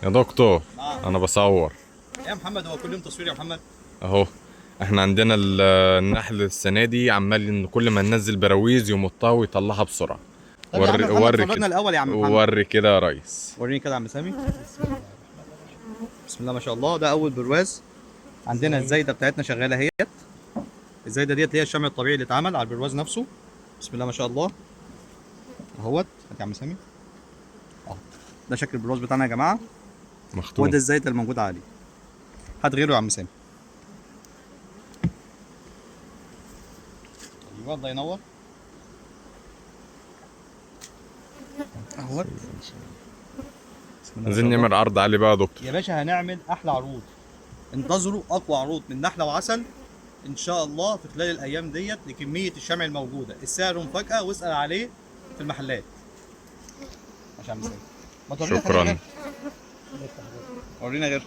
يا دكتور، نعم. انا بصور يا محمد، هو كل يوم تصوير يا محمد؟ اهو. احنا عندنا النحل السنه دي عمال ان كل ما ننزل براويز يمطها ويطلعها بسرعه. طب يا عم محمد وري كده. فرجنا الاول يا عم محمد. وري كده يا ريس. وريني كده يا عم سامي. بسم الله ما شاء الله، ده اول برواز. عندنا الزايده بتاعتنا شغاله اهيت. الزايده ديت اللي هي الشمع الطبيعي اللي اتعمل على البرواز نفسه. بسم الله ما شاء الله اهوت. هات يا عم سامي اهو. ده شكل البرواز بتاعنا يا جماعه، مختوم. وده الزايده الموجوده عليه. هات غيره يا عم سامي. ايوه الله ينور اهوت. بسم الله ما عايزين شاء الله نعمل عرض عليه بقى يا دكتور. يا باشا، هنعمل احلى عروض. انتظروا اقوى عروض من نحله وعسل ان شاء الله في خلال الايام ديت لكميه الشمع الموجوده. السعر مفاجاه، واسال عليه في المحلات. ماشي يا عم سامي. ما تورينا تاني شكرا. غير. ورينا غير.